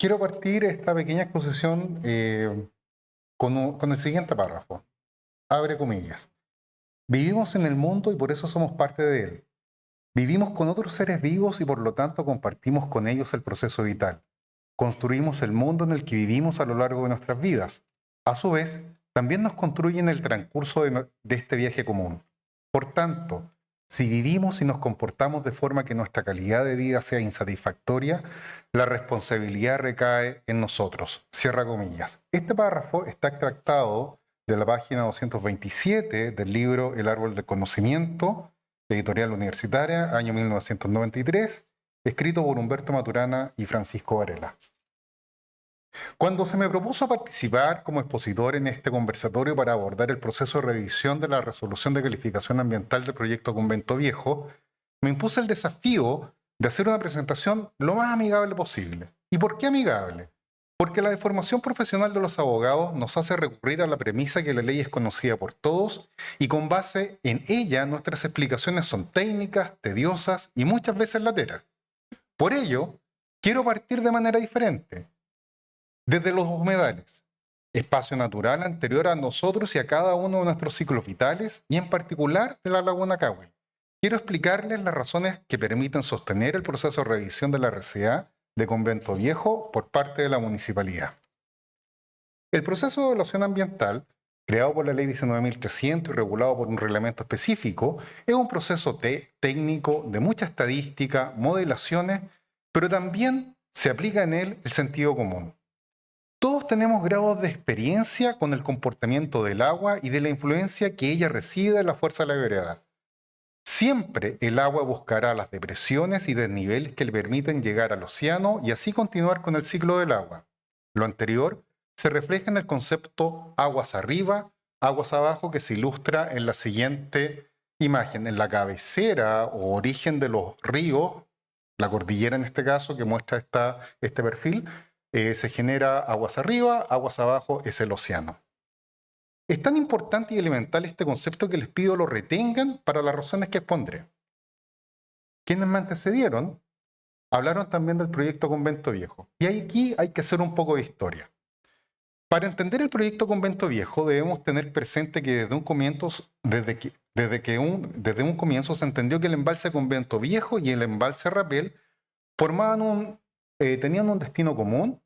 Quiero partir esta pequeña exposición con el siguiente párrafo. Abre comillas. Vivimos en el mundo y por eso somos parte de él. Vivimos con otros seres vivos y por lo tanto compartimos con ellos el proceso vital. Construimos el mundo en el que vivimos a lo largo de nuestras vidas. A su vez, también nos construyen el transcurso de este viaje común. Por tanto, si vivimos y nos comportamos de forma que nuestra calidad de vida sea insatisfactoria, la responsabilidad recae en nosotros. Cierra comillas. Este párrafo está extractado de la página 227 del libro El árbol del conocimiento, editorial universitaria, año 1993, escrito por Humberto Maturana y Francisco Varela. Cuando se me propuso participar como expositor en este conversatorio para abordar el proceso de revisión de la resolución de calificación ambiental del proyecto Convento Viejo, me impuse el desafío de hacer una presentación lo más amigable posible. ¿Y por qué amigable? Porque la deformación profesional de los abogados nos hace recurrir a la premisa que la ley es conocida por todos y con base en ella nuestras explicaciones son técnicas, tediosas y muchas veces lateras. Por ello, quiero partir de manera diferente. Desde los humedales, espacio natural anterior a nosotros y a cada uno de nuestros ciclos vitales, y en particular de la Laguna Cahuel. Quiero explicarles las razones que permiten sostener el proceso de revisión de la RCA de Convento Viejo por parte de la municipalidad. El proceso de evaluación ambiental, creado por la Ley 19.300 y regulado por un reglamento específico, es un proceso técnico de mucha estadística, modelaciones, pero también se aplica en él el sentido común. Todos tenemos grados de experiencia con el comportamiento del agua y de la influencia que ella recibe de la fuerza de la gravedad. Siempre el agua buscará las depresiones y desniveles que le permiten llegar al océano y así continuar con el ciclo del agua. Lo anterior se refleja en el concepto aguas arriba, aguas abajo, que se ilustra en la siguiente imagen. En la cabecera o origen de los ríos, la cordillera en este caso, que muestra este perfil, se genera aguas arriba, aguas abajo es el océano. Es tan importante y elemental este concepto que les pido lo retengan para las razones que expondré. Quienes me antecedieron hablaron también del proyecto Convento Viejo. Y aquí hay que hacer un poco de historia. Para entender el proyecto Convento Viejo debemos tener presente que desde un comienzo se entendió que el embalse Convento Viejo y el embalse Rapel tenían un destino común,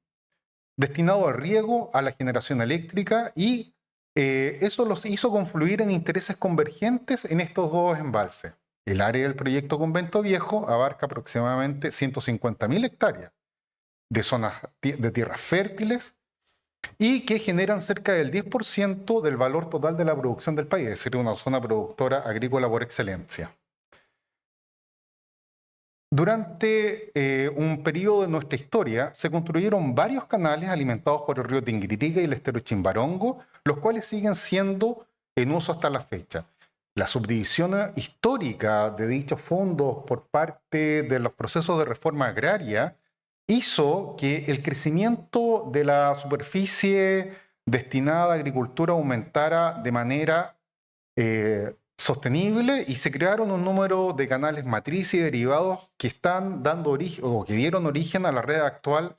destinado al riego, a la generación eléctrica, y eso los hizo confluir en intereses convergentes en estos dos embalses. El área del proyecto Convento Viejo abarca aproximadamente 150.000 hectáreas de zonas de tierras fértiles y que generan cerca del 10% del valor total de la producción del país, es decir, una zona productora agrícola por excelencia. Durante un periodo de nuestra historia se construyeron varios canales alimentados por el río Tinguiririca y el estero Chimbarongo, los cuales siguen siendo en uso hasta la fecha. La subdivisión histórica de dichos fondos por parte de los procesos de reforma agraria hizo que el crecimiento de la superficie destinada a agricultura aumentara de manera sostenible y se crearon un número de canales matriz y derivados que están dando origen o que dieron origen a la red actual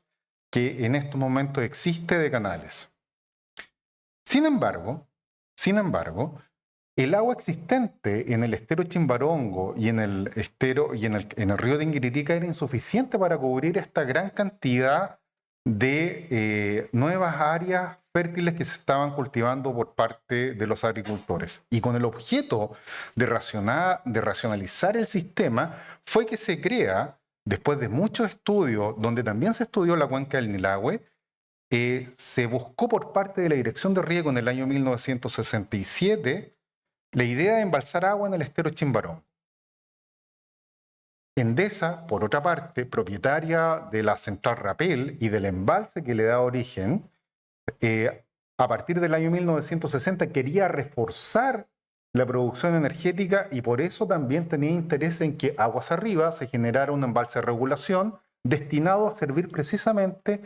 que en estos momentos existe de canales. Sin embargo, el agua existente en el estero Chimbarongo y en el río de Inguiririca era insuficiente para cubrir esta gran cantidad de nuevas áreas fértiles que se estaban cultivando por parte de los agricultores. Y con el objeto de racionalizar el sistema fue que se crea, después de muchos estudios, donde también se estudió la cuenca del Nilagüe, se buscó por parte de la Dirección de Riego en el año 1967 la idea de embalsar agua en el estero Chimbarón. Endesa, por otra parte, propietaria de la central Rapel y del embalse que le da origen, a partir del año 1960 quería reforzar la producción energética y por eso también tenía interés en que aguas arriba se generara un embalse de regulación destinado a servir precisamente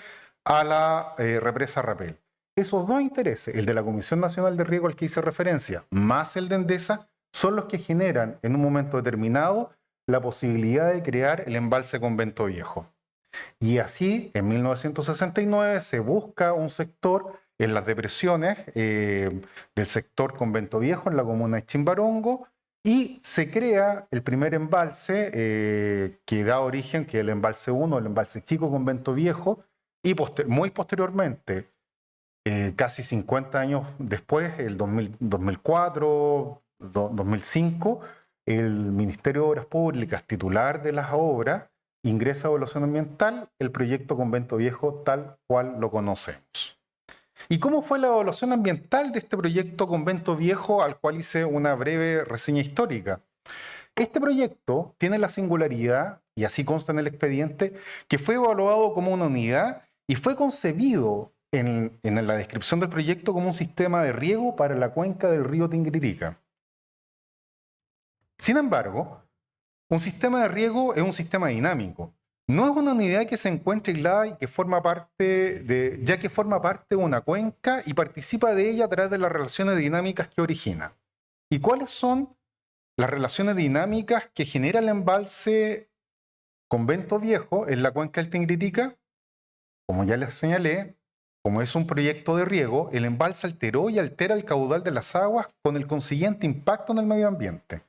a la represa Rapel. Esos dos intereses, el de la Comisión Nacional de Riego al que hice referencia, más el de Endesa, son los que generan en un momento determinado la posibilidad de crear el embalse Convento Viejo. Y así, en 1969, se busca un sector en las depresiones del sector Convento Viejo, en la comuna de Chimbarongo, y se crea el primer embalse que da origen, que es el embalse 1, el embalse chico Convento Viejo, y muy posteriormente, casi 50 años después, el 2004, 2005, el Ministerio de Obras Públicas, titular de las obras, ingresa a evaluación ambiental el proyecto Convento Viejo tal cual lo conocemos. ¿Y cómo fue la evaluación ambiental de este proyecto Convento Viejo al cual hice una breve reseña histórica? Este proyecto tiene la singularidad, y así consta en el expediente, que fue evaluado como una unidad y fue concebido en la descripción del proyecto como un sistema de riego para la cuenca del río Tinguiririca. Sin embargo, un sistema de riego es un sistema dinámico. No es una unidad que se encuentre aislada y que ya que forma parte de una cuenca y participa de ella a través de las relaciones dinámicas que origina. ¿Y cuáles son las relaciones dinámicas que genera el embalse Convento Viejo en la cuenca del Tinguiririca? Como ya les señalé, como es un proyecto de riego, el embalse alteró y altera el caudal de las aguas con el consiguiente impacto en el medio ambiente.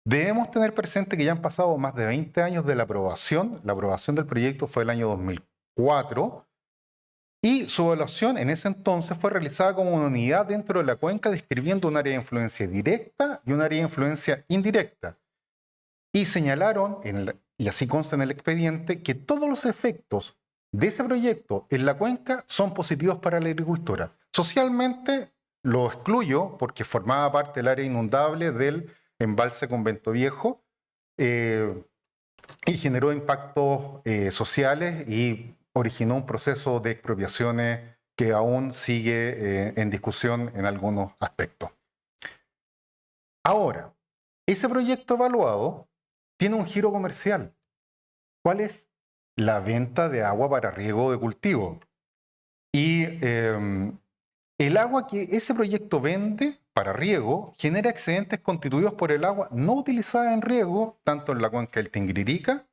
Debemos tener presente que ya han pasado más de 20 años de la aprobación. La aprobación del proyecto fue el año 2004 y su evaluación en ese entonces fue realizada como una unidad dentro de la cuenca describiendo un área de influencia directa y un área de influencia indirecta. Y señalaron, y así consta en el expediente, que todos los efectos de ese proyecto en la cuenca son positivos para la agricultura. Socialmente lo excluyo porque formaba parte del área inundable del embalse Convento Viejo y generó impactos sociales y originó un proceso de expropiaciones que aún sigue en discusión en algunos aspectos. Ahora, ese proyecto evaluado tiene un giro comercial. ¿Cuál es? La venta de agua para riego de cultivo. Y el agua que ese proyecto vende para riego genera excedentes constituidos por el agua no utilizada en riego, tanto en la cuenca del Tinguiririca,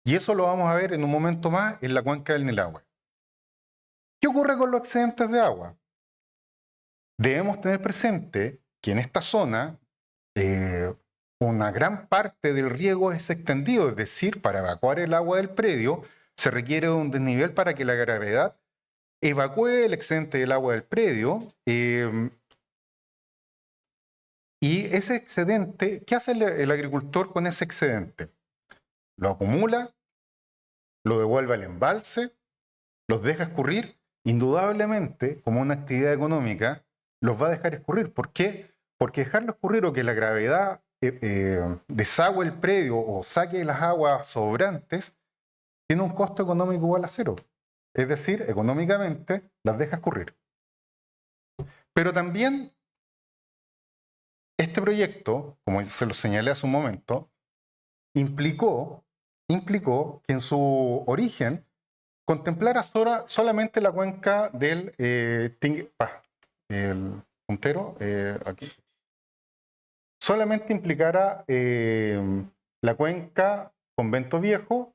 y eso lo vamos a ver en un momento más en la cuenca del Nilagüe. ¿Qué ocurre con los excedentes de agua? Debemos tener presente que en esta zona una gran parte del riego es extendido, es decir, para evacuar el agua del predio se requiere un desnivel para que la gravedad evacúe el excedente del agua del predio y ese excedente, ¿qué hace el agricultor con ese excedente? Lo acumula, lo devuelve al embalse, los deja escurrir, indudablemente, como una actividad económica, los va a dejar escurrir. ¿Por qué? Porque dejarlo escurrir o que la gravedad desagüe el predio o saque las aguas sobrantes tiene un costo económico igual a cero. Es decir, económicamente las deja escurrir. Pero también este proyecto, como se lo señalé hace un momento, implicó que en su origen contemplara solamente la cuenca del el puntero, aquí, solamente implicara la cuenca Convento Viejo,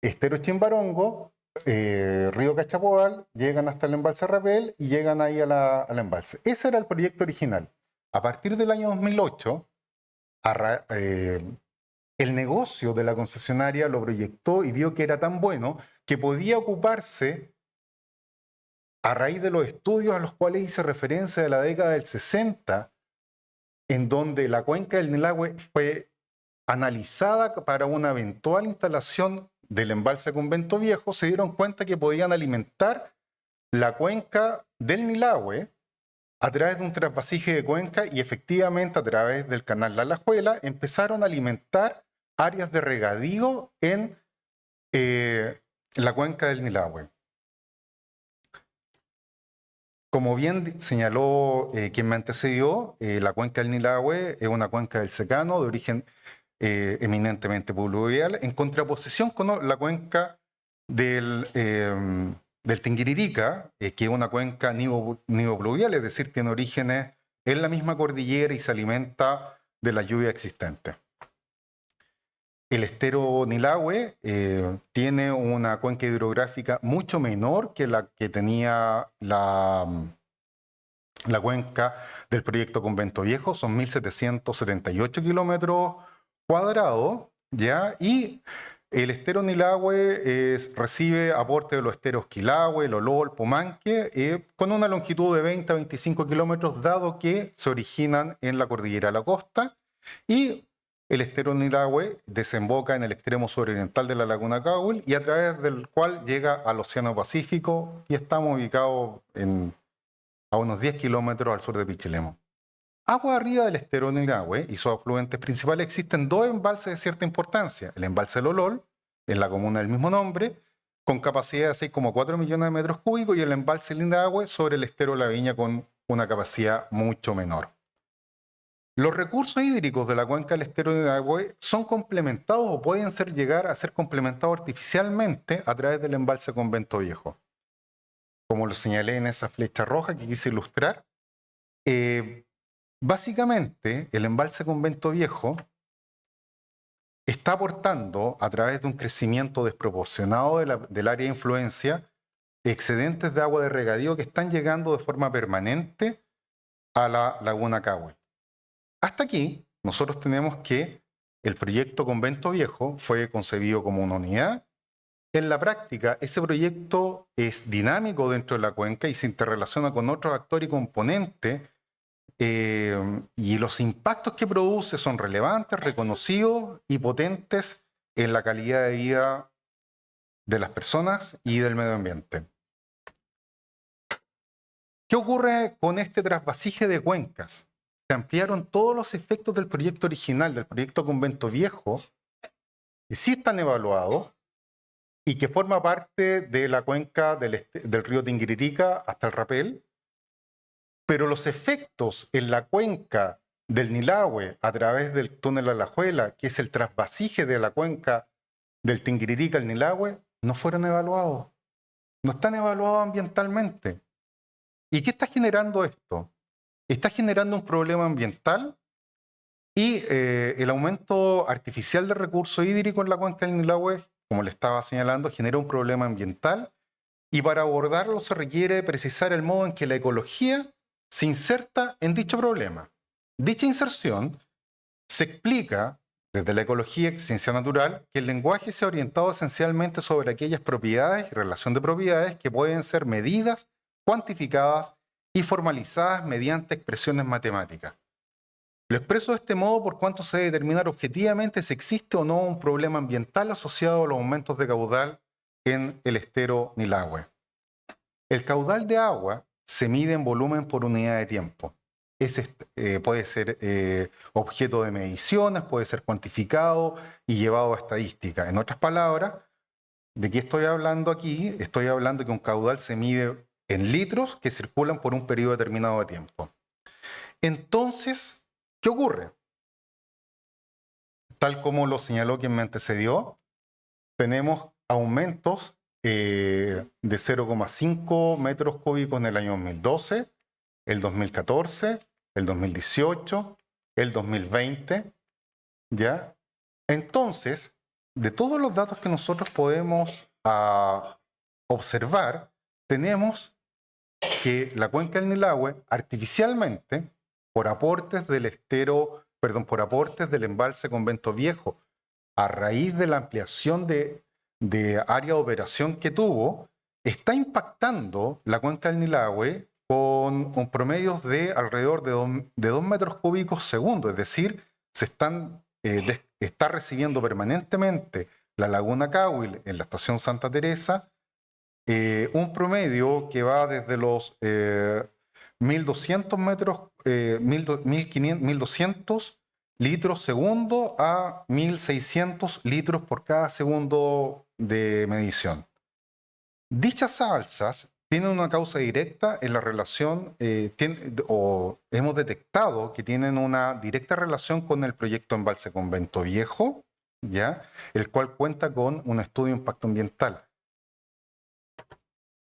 Estero Chimbarongo, Río Cachapoal, llegan hasta el embalse Rapel y llegan ahí al embalse. Ese era el proyecto original. A partir del año 2008, el negocio de la concesionaria lo proyectó y vio que era tan bueno que podía ocuparse, a raíz de los estudios a los cuales hice referencia de la década del 60, en donde la cuenca del Nilagüe fue analizada para una eventual instalación del embalse Convento Viejo, se dieron cuenta que podían alimentar la cuenca del Nilagüe a través de un trasvasije de cuenca y efectivamente a través del canal La Alajuela empezaron a alimentar áreas de regadío en la cuenca del Nilagüe. Como bien señaló quien me antecedió, la cuenca del Nilagüe es una cuenca del secano de origen eminentemente pluvial, en contraposición con la cuenca del Tinguiririca, que es una cuenca nivopluvial, es decir, tiene orígenes en la misma cordillera y se alimenta de la lluvia existente. El estero Nilahue tiene una cuenca hidrográfica mucho menor que la que tenía la cuenca del proyecto Convento Viejo, son 1.778 kilómetros cuadrados, ¿ya? Y el estero Nilahue recibe aporte de los esteros Quilahue, Lolol, Pumanque, con una longitud de 20 a 25 kilómetros, dado que se originan en la cordillera de la costa, y el estero Nilahue desemboca en el extremo suroriental de la laguna Cahuil y a través del cual llega al Océano Pacífico, y estamos ubicados a unos 10 kilómetros al sur de Pichilemu. Agua arriba del estero Nilahue y sus afluentes principales existen dos embalses de cierta importancia. El embalse Lolol, en la comuna del mismo nombre, con capacidad de 6,4 millones de metros cúbicos, y el embalse Lindahue sobre el estero La Viña con una capacidad mucho menor. Los recursos hídricos de la cuenca del estero Nilahue son complementados o pueden llegar a ser complementados artificialmente a través del embalse Convento Viejo. Como lo señalé en esa flecha roja que quise ilustrar, básicamente el embalse Convento Viejo está aportando, a través de un crecimiento desproporcionado del área de influencia, excedentes de agua de regadío que están llegando de forma permanente a la laguna Cahuil. Hasta aquí, nosotros tenemos que el proyecto Convento Viejo fue concebido como una unidad. En la práctica, ese proyecto es dinámico dentro de la cuenca y se interrelaciona con otros actores y componentes, y los impactos que produce son relevantes, reconocidos y potentes en la calidad de vida de las personas y del medio ambiente. ¿Qué ocurre con este trasvasije de cuencas? Se ampliaron todos los efectos del proyecto original, del proyecto Convento Viejo, que sí están evaluados y que forma parte de la cuenca del río Tinguiririca hasta el Rapel, pero los efectos en la cuenca del Nilahue a través del túnel Alajuela, que es el trasvasije de la cuenca del Tinguiririca al Nilahue, no fueron evaluados, no están evaluados ambientalmente. ¿Y qué está generando esto? Está generando un problema ambiental y el aumento artificial de recursos hídricos en la cuenca del Nilahue, como le estaba señalando, genera un problema ambiental, y para abordarlo se requiere precisar el modo en que la ecología se inserta en dicho problema. Dicha inserción se explica desde la ecología y ciencia natural que el lenguaje se ha orientado esencialmente sobre aquellas propiedades y relación de propiedades que pueden ser medidas, cuantificadas y formalizadas mediante expresiones matemáticas. Lo expreso de este modo por cuanto se debe determinar objetivamente si existe o no un problema ambiental asociado a los aumentos de caudal en el estero Nilahue. El caudal de agua se mide en volumen por unidad de tiempo. Puede ser objeto de mediciones, puede ser cuantificado y llevado a estadística. En otras palabras, ¿de qué estoy hablando aquí? Estoy hablando que un caudal se mide en litros que circulan por un periodo determinado de tiempo. Entonces, ¿qué ocurre? Tal como lo señaló quien me antecedió, tenemos aumentos de 0,5 metros cúbicos en el año 2012, el 2014, el 2018, el 2020, ¿ya? Entonces, de todos los datos que nosotros podemos observar, tenemos que la cuenca del Nilahue artificialmente, por aportes del por aportes del embalse Convento Viejo, a raíz de la ampliación de área de operación que tuvo, está impactando la cuenca del Nilahue con un promedio de alrededor de 2 metros cúbicos segundo, es decir, está recibiendo permanentemente la laguna Cahuil en la estación Santa Teresa un promedio que va desde los 1.200 metros, 1.200 litros segundo a 1.600 litros por cada segundo de medición. Dichas alzas tienen una causa directa en la relación, o hemos detectado que tienen una directa relación con el proyecto Embalse Convento Viejo, ¿ya? El cual cuenta con un estudio de impacto ambiental.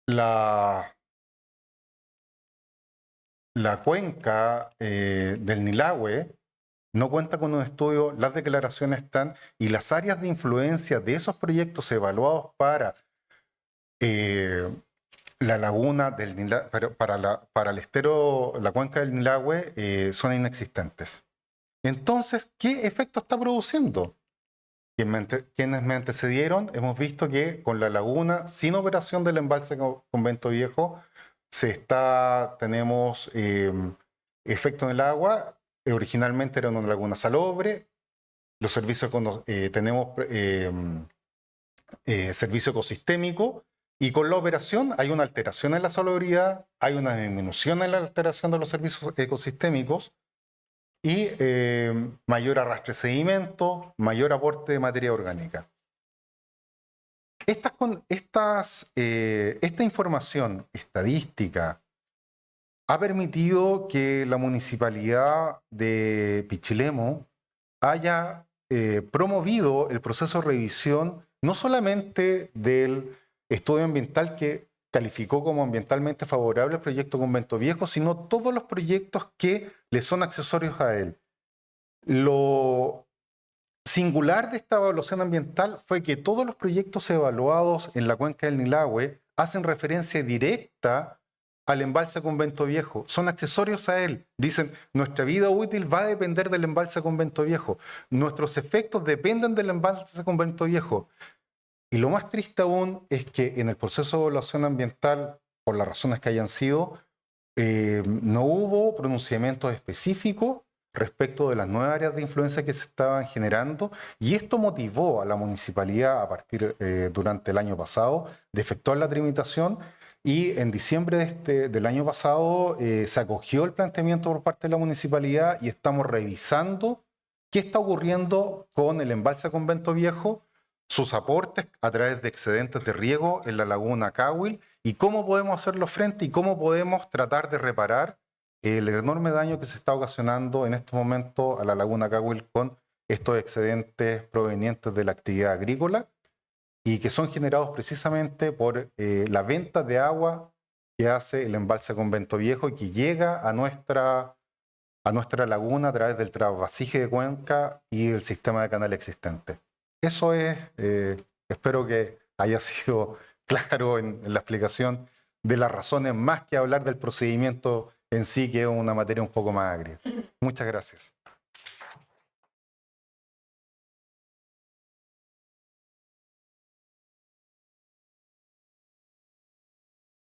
La cuenca del Nilahue no cuenta con un estudio, las declaraciones están y las áreas de influencia de esos proyectos evaluados para la laguna del para el estero, la cuenca del Nilagüe, son inexistentes. Entonces, ¿qué efecto está produciendo? Quienes me antecedieron, hemos visto que con la laguna, sin operación del embalse Convento Viejo, tenemos efecto en el agua. Originalmente era una laguna salobre. Los servicios tenemos servicio ecosistémico, y con la operación hay una alteración en la salubridad, hay una disminución en la alteración de los servicios ecosistémicos y mayor arrastre de sedimento, mayor aporte de materia orgánica. Esta información estadística ha permitido que la municipalidad de Pichilemu haya promovido el proceso de revisión no solamente del estudio ambiental que calificó como ambientalmente favorable el proyecto Convento Viejo, sino todos los proyectos que le son accesorios a él. Lo singular de esta evaluación ambiental fue que todos los proyectos evaluados en la cuenca del Nilagüe hacen referencia directa al embalse Convento Viejo, son accesorios a él. Dicen, nuestra vida útil va a depender del embalse Convento Viejo, nuestros efectos dependen del embalse Convento Viejo. Y lo más triste aún es que en el proceso de evaluación ambiental, por las razones que hayan sido, no hubo pronunciamientos específicos respecto de las nuevas áreas de influencia que se estaban generando, y esto motivó a la municipalidad durante el año pasado de efectuar la tramitación, y en diciembre del año pasado se acogió el planteamiento por parte de la municipalidad y estamos revisando qué está ocurriendo con el embalse Convento Viejo, sus aportes a través de excedentes de riego en la laguna Cahuil, y cómo podemos hacerlo frente y cómo podemos tratar de reparar el enorme daño que se está ocasionando en este momento a la laguna Cahuil con estos excedentes provenientes de la actividad agrícola y que son generados precisamente por la venta de agua que hace el embalse Convento Viejo y que llega a nuestra laguna a través del trasvasije de cuenca y el sistema de canal existente. Eso es, espero que haya sido claro en la explicación de las razones, más que hablar del procedimiento en sí, que es una materia un poco más agria. Muchas gracias.